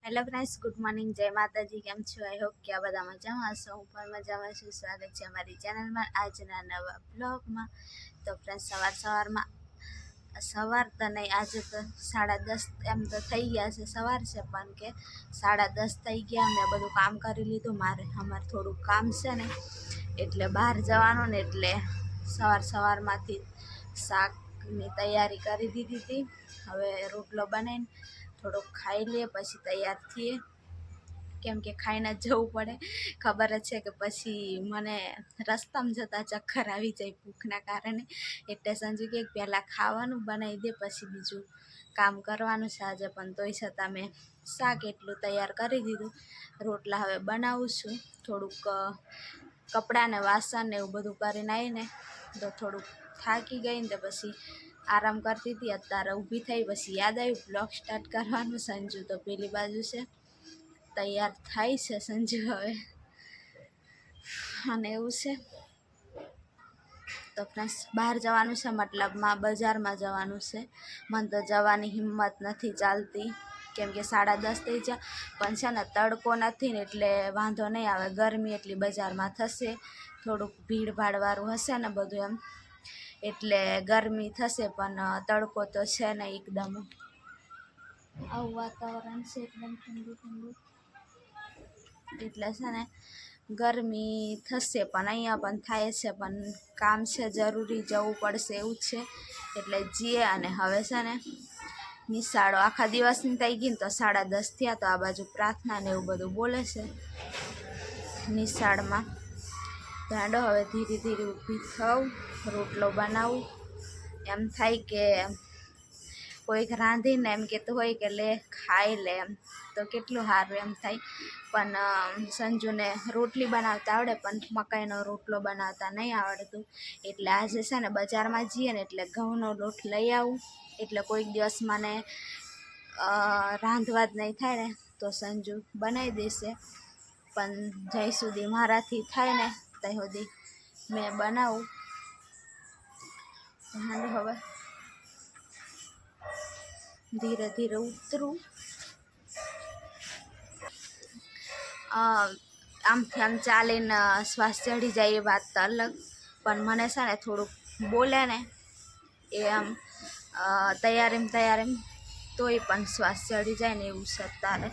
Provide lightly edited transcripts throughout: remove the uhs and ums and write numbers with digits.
Hello friends, good morning, જય માતાજી. કેમ છો? આઈ હોપ કે આ બધા મજામાં હશો. હું પણ મજામાં છું. સ્વાગત છે અમારી ચેનલમાં આજના નવા બ્લોગમાં. તો ફ્રેન્ડ્સ, સવાર તો નહીં, આજે તો 10:30 એમ તો થઈ ગયા છે. સવાર છે પણ કે 10:30 થઈ ગયા. મેં બધું કામ કરી લીધું. અમારે થોડુંક કામ છે ને, એટલે બહાર જવાનું ને, એટલે સવારમાંથી શાકની તૈયારી કરી દીધી હતી. હવે રોટલો બનાવીને થોડોક ખાઈ લઈએ, પછી તૈયાર થઈએ, કેમ કે ખાઈને જ જવું પડે. ખબર જ છે કે પછી મને રસ્તામાં જતાં ચક્કર આવી જાય ભૂખના કારણે. એટલે સંજુ કે પહેલાં ખાવાનું બનાવી દે, પછી બીજું કામ કરવાનું છે આજે. પણ તોય છતાં મેં શાક એટલું તૈયાર કરી દીધું. રોટલા હવે બનાવું છું. થોડુંક કપડાં ને વાસણ ને એવું બધું કરીને આવીને તો થોડુંક થાકી ગઈ ને, તો પછી આરામ કરતી હતી. અત્યારે ઊભી થઈ, પછી યાદ આવ્યું બ્લોગ સ્ટાર્ટ કરવાનું. સંજુ તો પેલી બાજુ છે, તૈયાર થાય છે સંજુ હવે. અને એવું છે તો ફ્રેન્ડ્સ, બહાર જવાનું છે, મતલબમાં બજારમાં જવાનું છે. મને તો જવાની હિંમત નથી ચાલતી, કેમ કે 10:30 થઈ જાય. પણ છે ને, તડકો નથી ને, એટલે વાંધો નહીં આવે. ગરમી એટલી બજારમાં થશે, થોડુંક ભીડભાડવાળું હશે ને બધું એમ, એટલે ગરમી થશે. પણ તડકો તો છે ને, એકદમ આવું વાતાવરણ છે, એકદમ ઠંડુ ઠંડુ, એટલે છે ને ગરમી થશે. પણ અહીંયા પણ થાય છે, પણ કામ છે, જરૂરી જવું પડશે એવું છે, એટલે જઈએ. અને હવે છે ને નિશાળો આખા દિવસની થઈ ગઈ ને, તો 10:30 થયા. તો આ બાજુ પ્રાર્થના ને એવું બધું બોલે છે નિશાળમાં. તો હાંડો હવે ધીરે ધીરે ઊભી થઉં, રોટલો બનાવું. એમ થાય કે કોઈક રાંધીને એમ કહેતું હોય કે લે ખાઈ લે, એમ તો કેટલું સારું એમ થાય. પણ સંજુને રોટલી બનાવતા આવડે, પણ મકાઈનો રોટલો બનાવતા નહીં આવડતું. એટલે આજે છે ને બજારમાં જઈએ ને, એટલે ઘઉંનો લોટ લઈ આવું. એટલે કોઈક દિવસ મને રાંધવા જ નહીં થાય ને, તો સંજુ બનાવી દેશે. પણ જ્યાં સુધી મારાથી થાય ને ત્યાં સુધી મેં બનાવું. હવે ધીરે ધીરે ઉતરું. આમથી આમ ચાલીને શ્વાસ ચડી જાય એ વાત તો અલગ, પણ મને છે ને થોડુંક બોલે ને એ આમ તૈયારીમ તોય પણ શ્વાસ ચડી જાય ને, એવું છે તારે.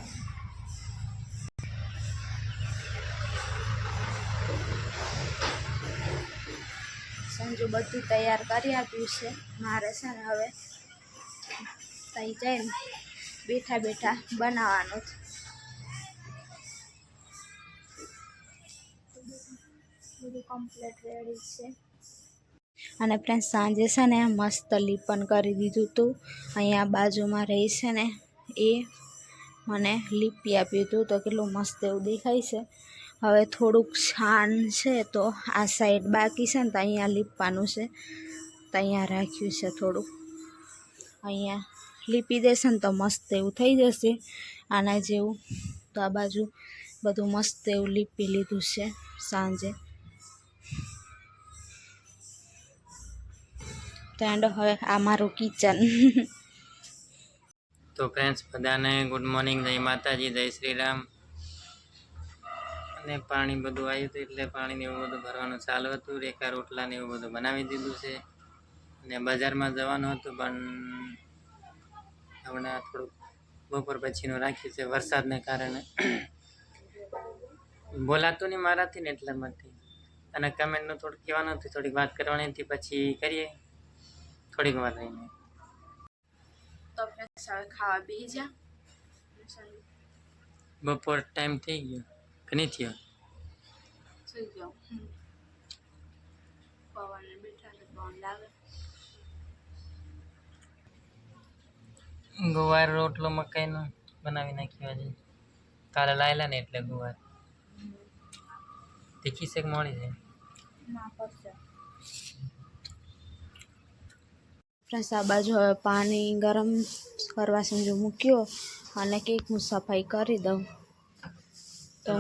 સંજુ બધું તૈયાર કરી આપ્યું છે. મારે છે ને હવે થઈ જાય ને બેઠા બેઠા બનાવવાનું. બધું કમ્પ્લીટ રેડી છે. અને ફ્રેન્ડ, સાંજે છે ને મસ્ત લીપન કરી દીધું હતું. અહીંયા બાજુમાં રહી છે ને, એ મને લીપી આપ્યું હતું, તો કેટલું મસ્ત એવું દેખાય છે. હવે થોડુંક છાણ છે, તો આ સાઈડ બાકી છે ને, તો અહીંયા લીપવાનું છે. તો અહીંયા રાખ્યું છે થોડુંક. અહીંયા લીપી દેશે ને તો મસ્ત એવું થઈ જશે આના જેવું. તો આ બાજુ બધું મસ્ત એવું લીપી લીધું છે સાંજે. તો હવે આ મારું કિચન. તો ફ્રેન્ડ્સ, બધાને ગુડ મોર્નિંગ, જય માતાજી, જય શ્રી રામ. અને પાણી બધું આવ્યું હતું, એટલે પાણીને એવું બધું ભરવાનું ચાલુ હતું. રેખા રોટલા ને એવું બધું બનાવી દીધું છે. અને બજારમાં જવાનું હતું, પણ હમણાં થોડુંક બપોર પછીનું રાખ્યું છે વરસાદને કારણે. બોલાતું નહીં મારાથી ને, એટલા માટે. અને કમેન્ટનું થોડુંક કહેવાનું હતું, થોડીક વાત કરવાની હતી, પછી કરીએ થોડીક વાર રહીને. તો ફ્રેન્ડ્સ, હવે ખાવા બેસી જા. બપોર ટાઈમ થઈ ગયો કે નહીં થયો? સુઈ ગયો. પવન બેઠા તો પવન લાગે. ગુવાર રોટલો મકાઈનો બનાવી નાખ્યો આજે. કાલે લાયેલા ને, એટલે ગુવાર તીખી શેક મળી જાય ના પડશે. ફ્રેન્ડ્સ, આ બાજુ હવે પાણી ગરમ કરવા સંજુ મૂક્યો, અને કેકનું સફાઈ કરી દઉં. તો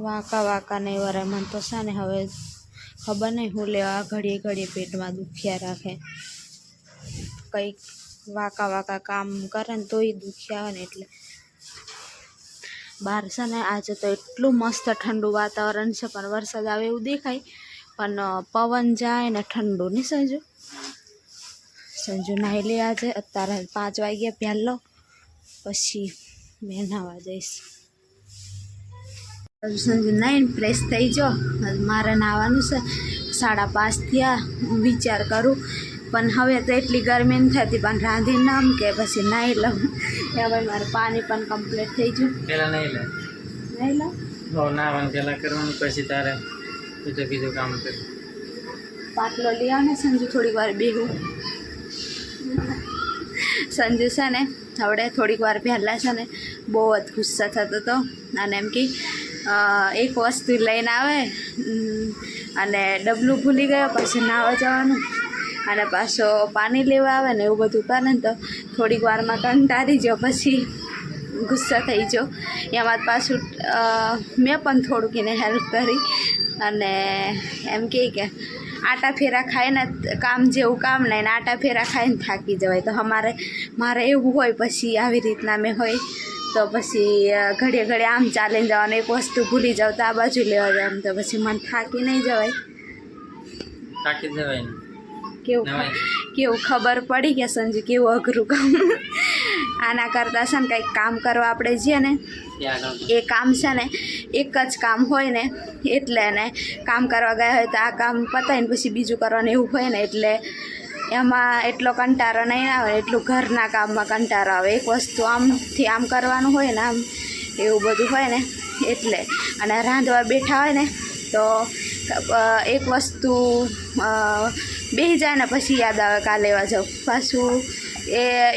વાંકા નહીં વરે. મને તો છે ને હવે ખબર નહીં હું લેવા ઘડીએ પેટમાં દુખ્યા રાખે. કંઈક વાંકા કામ કરે ને તોય દુખ્યા આવે ને, એટલે બહાર છે ને આજે તો એટલું મસ્ત ઠંડુ વાતાવરણ છે, પણ વરસાદ આવે એવું દેખાય, પણ પવન જાય ને ઠંડુ નહીં સંજુ. સંજુ નાહી લે આજે, અત્યારે 5 વાગ્યા પહેલો, પછી મેં નાહવા જઈશ. સંજુ નાહીને ફ્રેશ થઈ જો, મારે નાહવાનું છે. 5:30 થયા, વિચાર કરું, પણ હવે તો એટલી ગરમી નથી થતી, પણ રાંધી નામ કે પછી નાહી લઉં. હવે મારે પાણી પણ કમ્પ્લીટ થઈ ગયું. પેલા નહીં લે, નાહી લઉં, નાવાનું પેલા કરવાનું, પછી તારે બીજું કામ કર. પાટલો લઈ આવ ને સંજુ, થોડીક વાર બેહું. સંજુ છે ને હવે થોડીક વાર પહેલાં છે ને બહુ જ ગુસ્સા થતો હતો, અને એમ કે એક વસ્તુ લઈને આવે અને ડબલું ભૂલી ગયો, પછી નાહવા જવાનું, અને પાછો પાણી લેવા આવે ને એવું બધું કરે ને તો થોડીક વારમાં કંટાળી ગયો, પછી ગુસ્સા થઈ ગયો. એમાં પાછું મેં પણ થોડુંક એને હેલ્પ કરી, અને એમ કે આટા ફેરા ખાઈને કામ જેવું કામ નહીં ને આટા ફેરા ખાઈને થાકી જવાય, તો મારે એવું હોય, પછી આવી રીતના મેં હોય તો પછી ઘડીએ ઘડીએ આમ ચાલીને જવાનું, એક વસ્તુ ભૂલી જાવ તો આ બાજુ લેવા જાવ, તો પછી મને થાકી નહીં જવાય. થાકી જવાય ને કેવું ખબર પડી કે સંજુ કેવું અઘરું કામ. આના કરતાં છે ને કંઈક કામ કરવા આપણે જઈએ ને, એ કામ છે ને એક જ કામ હોય ને, એટલે ને કામ કરવા ગયા હોય તો આ કામ પતાવીને પછી બીજું કરવાનું એવું હોય ને, એટલે એમાં એટલો કંટાળો નહીં આવે, એટલું ઘરના કામમાં કંટાળો આવે. એક વસ્તુ આમથી આમ કરવાનું હોય ને, આમ એવું બધું હોય ને એટલે. અને રાંધવા બેઠા હોય ને તો એક વસ્તુ બેસી જાય ને પછી યાદ આવે કાં લેવા જાઉં, પાછું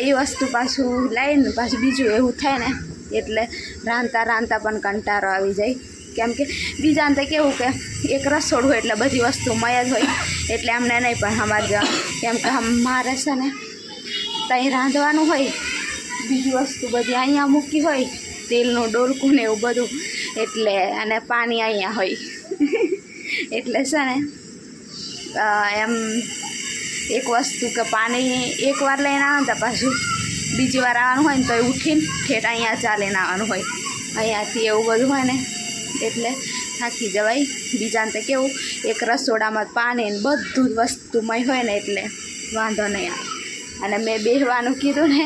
એ વસ્તુ પાછું લાવીને પાછું બીજું એવું થાય ને, એટલે રાંધતા પણ કંટાળો આવી જાય. કેમ કે બીજાને તો કેવું કે એક રસોડું હોય એટલે બધી વસ્તુ મય જ હોય, એટલે અમને નહીં, પણ અમારે જવા, કેમ કે મારે છે ને ત્યાં રાંધવાનું હોય, બીજી વસ્તુ બધી અહીંયા મૂકી હોય, તેલનું ડોલકું ને એવું બધું, એટલે અને પાણી અહીંયા હોય, એટલે છે ને એમ એક વસ્તુ કે પાણી એકવાર લઈને આવે ને તો પાછું બીજી વાર આવવાનું હોય ને તો એ ઉઠીને ઠેઠ અહીંયા ચાલીને આવવાનું હોય, અહીંયાથી એવું બધું હોય ને, એટલે થાકી જવાય. બીજાને તો કેવું એક રસોડામાં પાણી ને બધું જ વસ્તુમય હોય ને, એટલે વાંધો નહીં આવે. અને મેં બેસવાનું કીધું ને,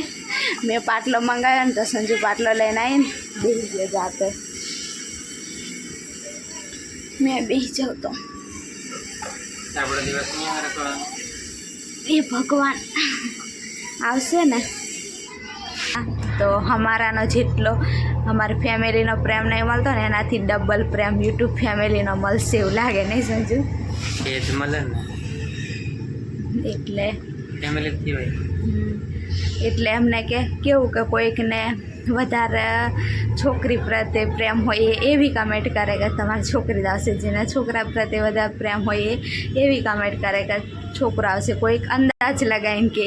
મેં પાટલો મંગાવ્યો ને તો સંજુ પાટલો લઈને આવીને બેસી ગયો જાતે. મેં બેસી જાઉં તો એ ભગવાન આવશે ને, તો અમારાનો જેટલો અમારી ફેમિલીનો પ્રેમ નહીં મળતો ને, એનાથી ડબલ પ્રેમ યુટ્યુબ ફેમિલીનો મળશે એવું લાગે નહીં સંજુ? એ જ મળે ને, એટલે ફેમિલીથી હોય, એટલે એમને કેવું કે કોઈકને વધારે છોકરી પ્રત્યે પ્રેમ હોય એવી કમેન્ટ કરે કે તમારી છોકરી આવશે, જેને છોકરા પ્રત્યે વધારે પ્રેમ હોય એવી કમેન્ટ કરે કે છોકરો આવશે. કોઈક અંદાજ લગાવીને કે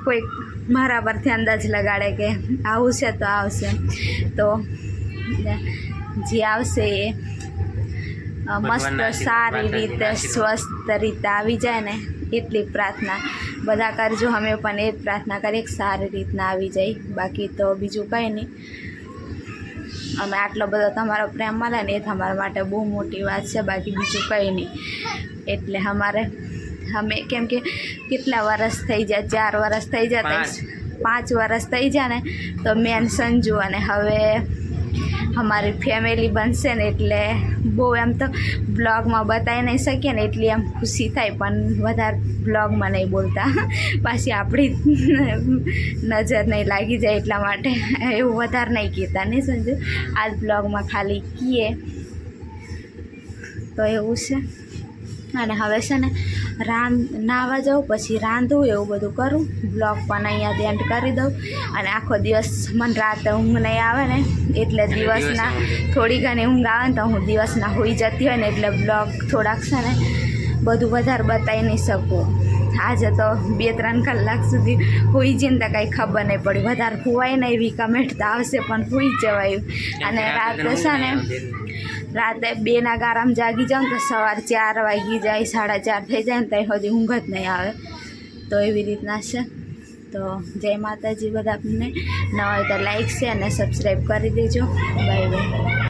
કોઈક મારા પરથી અંદાજ લગાડે કે આવું છે તો આવશે, તો જે આવશે એ મસ્ત સારી રીતે સ્વસ્થ રીતે આવી જાય ને, એટલી પ્રાર્થના બધા કરજો. અમે પણ એ જ પ્રાર્થના કરીએ કે સારી રીતના આવી જાય, બાકી તો બીજું કંઈ નહીં. અમે આટલો બધો તમારો પ્રેમ મળે ને એ તમારા માટે બહુ મોટી વાત છે, બાકી બીજું કંઈ નહીં. એટલે અમે કેમ કે કેટલા વરસ થઈ જાય, 4 વરસ થઈ જાય, 5 વરસ થઈ જાય ને, તો મેન સંજુ અને હવે અમારી ફેમિલી બનશે ને, એટલે બહુ એમ તો બ્લોગમાં બતાવી નહીં શકીએ ને, એટલી એમ ખુશી થાય, પણ વધારે બ્લોગમાં નહીં બોલતા, પાછી આપણી નજર નહીં લાગી જાય, એટલા માટે એવું વધારે નહીં કહેતા નહીં સંજુ? આજ બ્લોગમાં ખાલી કહીએ તો એવું છે. અને હવે છે ને નાહવા જાઉં, પછી રાંધું, એવું બધું કરું. બ્લોગ પણ અહીંયા એન્ડ કરી દઉં. અને આખો દિવસ મને રાતે ઊંઘ નહીં આવે ને, એટલે દિવસના થોડી ઘણી ઊંઘ આવે ને તો હું દિવસના હોઈ જતી હોય ને, એટલે બ્લોગ થોડાક છે ને બધું વધારે બતાવી નહીં શકું. આજે તો 2-3 કલાક સુધી હોઈ જઈને તો કાંઈ ખબર નહીં પડી, વધારે હોવાય ને એવી કમેન્ટ તો આવશે, પણ હોઈ જવાયું. અને રાતે છે ને રાતે 2ના ગારામાં જાગી જાઉં તો સવાર 4 વાગી જાય, 4:30 થઈ જાય ને ત્યાં સુધી ઊંઘ જ નહીં આવે, તો એવી રીતના છે. તો તો જય માતાજી બધાને. ન હોય તો લાઈક છે અને સબસ્ક્રાઈબ કરી દેજો. Bye bye.